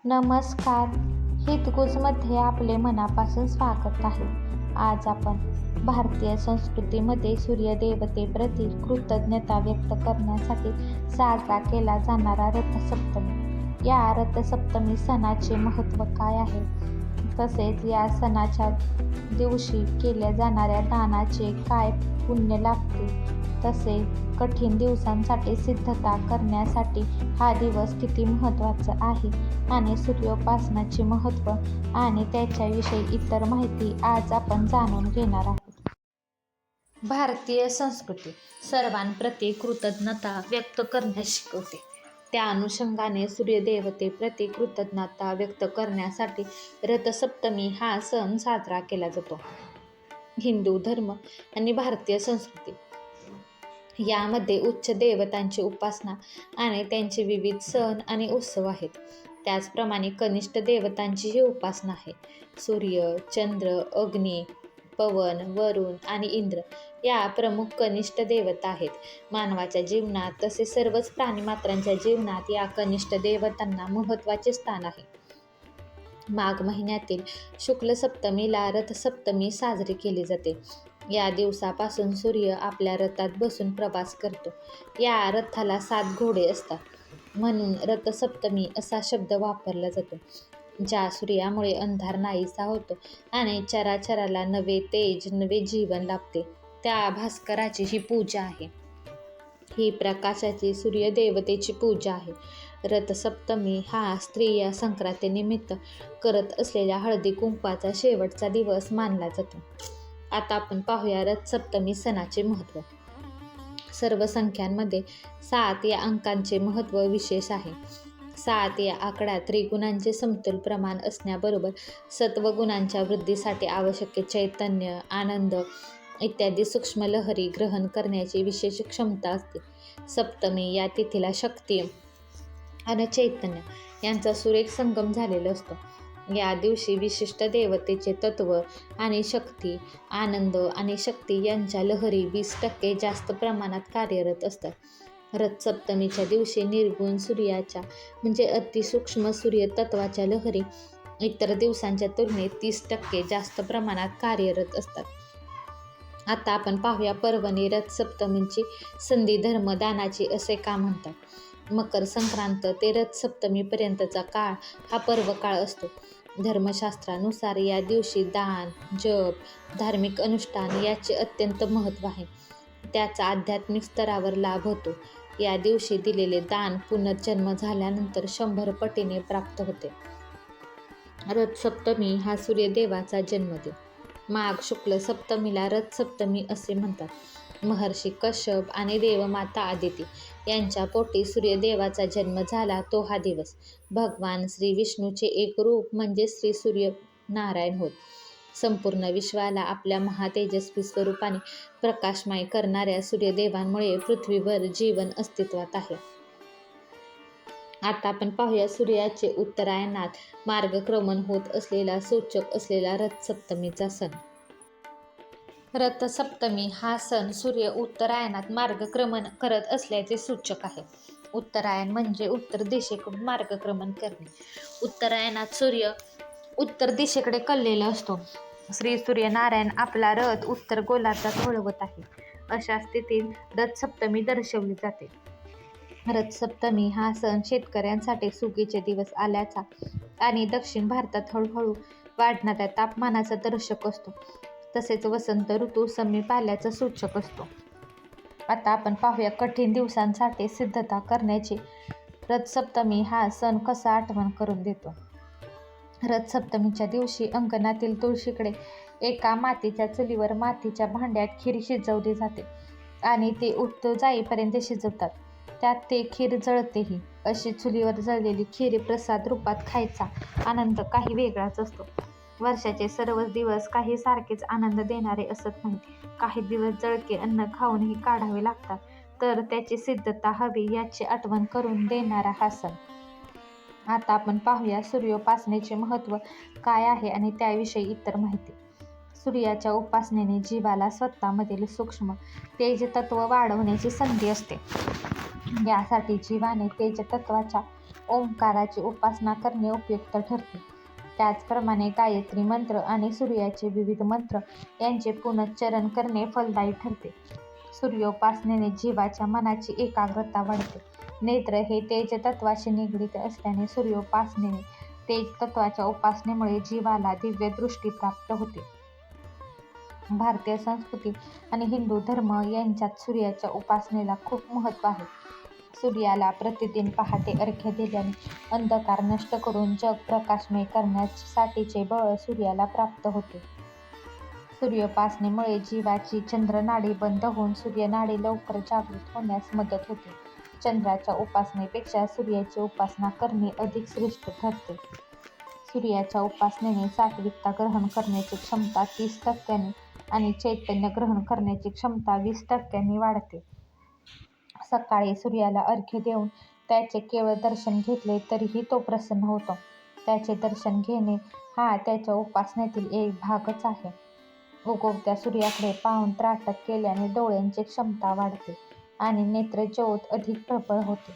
नमस्कार. हितगुजमध्ये आपले मनापासून स्वागत आहे. आज आपण भारतीय संस्कृतीमध्ये सूर्यदेवतेप्रती कृतज्ञता व्यक्त करण्यासाठी साजरा केला जाणारा रथसप्तमी. या रथसप्तमी सणाचे महत्त्व काय आहे, तसेच या सणाच्या दिवशी केल्या जाणाऱ्या दानाचे काय पुण्य लाभते, तसेच कठीण दिवसांसाठी सिद्धता करण्यासाठी हा दिवस किती महत्त्वाचा आहे आणि सूर्योपासनाचे महत्त्व आणि त्याच्याविषयी इतर माहिती आज आपण जाणून घेणार आहोत. भारतीय संस्कृती सर्वांप्रती कृतज्ञता व्यक्त करण्यास शिकवते. त्या अनुषंगाने सूर्यदेवतेप्रती कृतज्ञता व्यक्त करण्यासाठी रथसप्तमी हा सण साजरा केला जातो. हिंदू धर्म आणि भारतीय संस्कृती यामध्ये उच्च देवतांची उपासना आणि त्यांचे विविध सण आणि उत्सव आहेत. त्याचप्रमाणे कनिष्ठ देवतांचीही उपासना आहे. सूर्य, चंद्र, अग्नी, पवन, वरुण आणि इंद्र या प्रमुख कनिष्ठ देवता आहेत. मानवाच्या जीवनात तसेच सर्वच प्राणीमात्रांच्या जीवनात या कनिष्ठ देवतांना महत्त्वाचे स्थान आहे. माघ महिन्यातील शुक्ल सप्तमीला रथसप्तमी साजरी केली जाते. या दिवसापासून सूर्य आपल्या रथात बसून प्रवास करतो. या रथाला 7 घोडे असतात, म्हणून रथसप्तमी असा शब्द वापरला जातो. ज्या सूर्यामुळे अंधार नाहीसा होतो आणि चराचराला नवे तेज, नवे जीवन लाभते, त्या भास्कराची ही पूजा आहे. ही प्रकाशाची सूर्यदेवतेची पूजा आहे. रथसप्तमी हा स्त्रिया संक्रांतीनिमित्त करत असलेल्या हळदी कुंकवाचा शेवटचा दिवस मानला जातो. आता आपण पाहूया रथसप्तमी सणाचे महत्त्व. सर्व संख्यांमध्ये 7 या अंकांचे महत्त्व विशेष आहे. 7 या आकड्यात त्रिगुणांचे समतोल प्रमाण असण्याबरोबर सत्वगुणांच्या वृद्धीसाठी आवश्यक चैतन्य, आनंद इत्यादी सूक्ष्म लहरी ग्रहण करण्याची विशेष क्षमता असते. सप्तमी या तिथीला शक्ती आणि चैतन्य यांचा सुरेख संगम झालेला असतो. या दिवशी विशिष्ट देवतेचे तत्व आणि शक्ती, आनंद आणि शक्ती यांच्या लहरी 20% जास्त प्रमाणात कार्यरत असतात. रथसप्तमीच्या दिवशी निर्गुण सूर्याच्या म्हणजे अतिसूक्ष्म सूर्य तत्वाच्या लहरी इतर दिवसांच्या तुलनेत 30% जास्त प्रमाणात कार्यरत असतात. आता आपण पाहूया पर्वणी रथसप्तमीची संधी धर्मदानाची असे का म्हणतात. मकर संक्रांत ते रथसप्तमीपर्यंतचा काळ हा पर्वकाळ असतो. धर्मशास्त्रानुसार या दिवशी दान, जप, धार्मिक अनुष्ठान याचे अत्यंत महत्त्व आहे. त्याचा आध्यात्मिक स्तरावर लाभ होतो. या दिवशी दिलेले दान पुनर्जन्म झाल्यानंतर 100 पटीने प्राप्त होते. रथसप्तमी हा सूर्यदेवाचा जन्मदिन. माघ शुक्ल सप्तमीला रथसप्तमी असे म्हणतात. महर्षी कश्यप आणि देवमाता आदिती यांच्या पोटी सूर्यदेवाचा जन्म झाला तो हा दिवस. भगवान श्री विष्णूचे एक रूप म्हणजे श्री सूर्यनारायण होत. संपूर्ण विश्वाला आपल्या महातेजस्वी स्वरूपाने प्रकाशमय करणाऱ्या सूर्यदेवांमुळे पृथ्वीवर जीवन अस्तित्वात आहे. आता आपण पाहूया सूर्याचे उत्तरायणात मार्गक्रमण होत असलेला सूचक असलेला रथसप्तमीचा सण. रथसप्तमी हा सण सूर्य उत्तरायणात मार्गक्रमण करत असल्याचे सूचक आहे. उत्तरायण म्हणजे उत्तर दिशेकडून मार्गक्रमण करणे. उत्तरायणात सूर्य उत्तर दिशेकडे कललेला असतो. श्री सूर्यनारायण आपला रथ उत्तर गोलार्धात वळवत आहे, अशा स्थितीत रथसप्तमी दर्शवली जाते. रथसप्तमी हा सण शेतकऱ्यांसाठी सुगीचे दिवस आल्याचा आणि दक्षिण भारतात हळूहळू वाढणाऱ्या तापमानाचा दर्शक असतो. तसेच वसंत ऋतू समीप आल्याचा सूचक असतो. आता आपण पाहूया कठीण दिवसांसाठी सिद्धता करण्याची रथसप्तमी हा सण कसा आठवण करून देतो. रथसप्तमीच्या दिवशी अंगणातील तुळशीकडे एका मातीच्या चुलीवर मातीच्या भांड्यात खीर शिजवली जाते आणि ते उतू जाईपर्यंत शिजवतात. त्यात ते खीर जळतेही. अशी चुलीवर जळलेली खीर प्रसाद रूपात खायचा आनंद काही वेगळाच असतो. वर्षाचे सर्वच दिवस काही सारखेच आनंद देणारे असत नाहीत. काही दिवस जळके अन्न खाऊनही काढावे लागतात, तर त्याची सिद्धता हवी याची आठवण करून देणारा हा सण. आता आपण पाहूया सूर्योपासनेचे महत्त्व काय आहे आणि त्याविषयी इतर माहिती. सूर्याच्या उपासनेने जीवाला स्वतःमधील सूक्ष्म तेजतत्व वाढवण्याची संधी असते. यासाठी जीवाने तेजतत्वाच्या ओंकाराची उपासना करणे उपयुक्त ठरते. त्याचप्रमाणे गायत्री मंत्र आणि सूर्याचे विविध मंत्र यांचे पुनश्चरण करणे फलदायी ठरते. सूर्योपासनेने जीवाच्या मनाची एकाग्रता वाढते. नेत्र हे तेज तत्वाशी निगडित असल्याने सूर्योपासनेने तेज तत्वाच्या उपासनेमुळे जीवाला दिव्य दृष्टी प्राप्त होते. भारतीय संस्कृती आणि हिंदू धर्म यांच्यात सूर्याच्या उपासनेला खूप महत्त्व आहे. सूर्याला प्रतिदिन पहाटे अर्घ्य दिल्याने अंधकार नष्ट करून जग प्रकाशमय करण्यासाठीचे बळ सूर्याला प्राप्त होते. सूर्योपासनेमुळे जीवाची चंद्रनाडी बंद होऊन सूर्यनाडी लवकर जागृत होण्यास मदत होते. चंद्राच्या उपासनेपेक्षा सूर्याची उपासना करणे अधिक श्रेष्ठ ठरते. सूर्याच्या उपासनेने सात्विकता ग्रहण करण्याची क्षमता 30% आणि चैतन्य ग्रहण करण्याची क्षमता 20% वाढते. सकाळी सूर्याला अर्घ्य देऊन त्याचे केवळ दर्शन घेतले तरीही तो प्रसन्न होतो. त्याचे दर्शन घेणे हा त्याच्या उपासनेतील एक भागच आहे. उगवत्या सूर्याकडे पाहून त्राटक केल्याने डोळ्यांची क्षमता वाढते आणि नेत्रज्योत अधिक प्रबळ होते.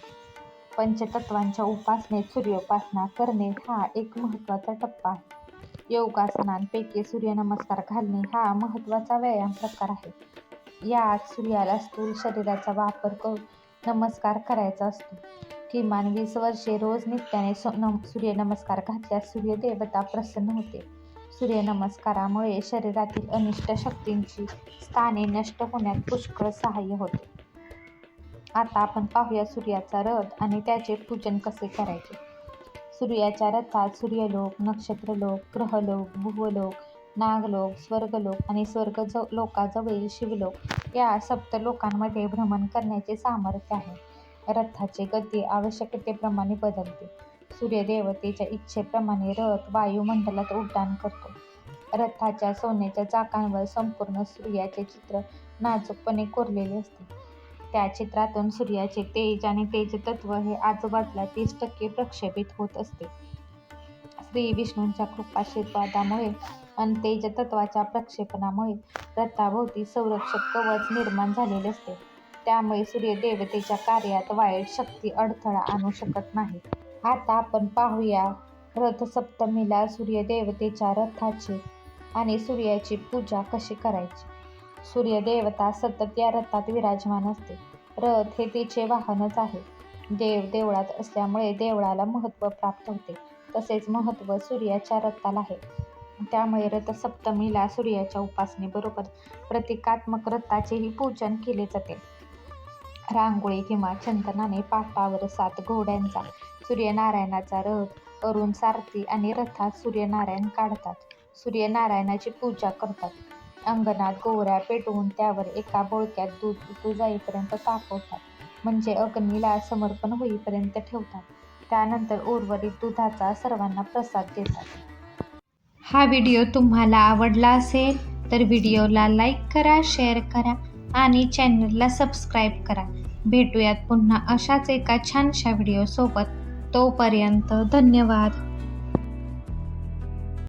पंचतत्वांच्या उपासनेत सूर्योपासना करणे हा एक महत्त्वाचा टप्पा आहे. योगासनांपैकी सूर्यनमस्कार घालणे हा महत्त्वाचा व्यायाम प्रकार आहे. यात सूर्याला स्थूल शरीराचा वापर करून नमस्कार करायचा असतो. किमान 20 वर्षे रोज नित्याने सूर्यनमस्कार घातल्यास सूर्यदेवता प्रसन्न होते. सूर्यनमस्कारामुळे शरीरातील अनिष्ट शक्तींची स्थाने नष्ट होण्यात पुष्कळ सहाय्य होते. आता आपण पाहूया सूर्याचा रथ आणि त्याचे पूजन कसे करायचे. सूर्याच्या रथात सूर्यलोक, नक्षत्रलोक, ग्रहलोक, भुवलोक, नागलोक, स्वर्गलोक आणि स्वर्गलोकाजवळील शिवलोक या सप्तलोकांमध्ये भ्रमण करण्याचे सामर्थ्य आहे. रथाची गती आवश्यकतेप्रमाणे बदलते. सूर्यदेवतेच्या इच्छेप्रमाणे रथ वायुमंडलात उड्डाण करतो. रथाच्या सोन्याच्या चाकांवर संपूर्ण सूर्याचे चित्र नाजूकपणे कोरलेले असते. त्या चित्रातून सूर्याचे तेज आणि तेजतत्व हे आजूबाजूला 30% प्रक्षेपित होत असते. श्री विष्णूंच्या कृपाशीर्वादामुळे आणि तेजतत्वाच्या प्रक्षेपणामुळे रथाभोवती संरक्षक कवच निर्माण झालेले असते. त्यामुळे सूर्यदेवतेच्या कार्यात वाईट शक्ती अडथळा आणू शकत नाही. आता आपण पाहूया रथसप्तमीला सूर्यदेवतेच्या रथाची आणि सूर्याची पूजा कशी करायची. सूर्यदेवता सतत या रथात विराजमान असते. रथ हे तिचे वाहनच आहे. देव देवळात असल्यामुळे देवळाला महत्त्व प्राप्त होते. तसेच महत्त्व सूर्याच्या रथाला आहे. त्यामुळे रथसप्तमीला सूर्याच्या उपासनेबरोबर प्रतिकात्मक रथाचेही पूजन केले जाते. रांगोळी किंवा चंदनाने पाटावर 7 घोड्यांचा सूर्यनारायणाचा रथ, अरुण सारथी आणि रथात सूर्यनारायण काढतात. सूर्यनारायणाची पूजा करतात. अंगणात गोवऱ्या पेटवून त्यावर एका बोळक्यात दूध उतू जाईपर्यंत तापवतात, म्हणजे अग्नीला समर्पण होईपर्यंत ठेवतात. त्यानंतर उर्वरित दुधाचा सर्वांना प्रसाद देतात. हा व्हिडिओ तुम्हाला आवडला असेल तर व्हिडिओला लाईक करा, शेअर करा आणि चॅनलला सबस्क्राईब करा. भेटूयात पुन्हा अशाच एका छानशा व्हिडिओसोबत. तोपर्यंत धन्यवाद.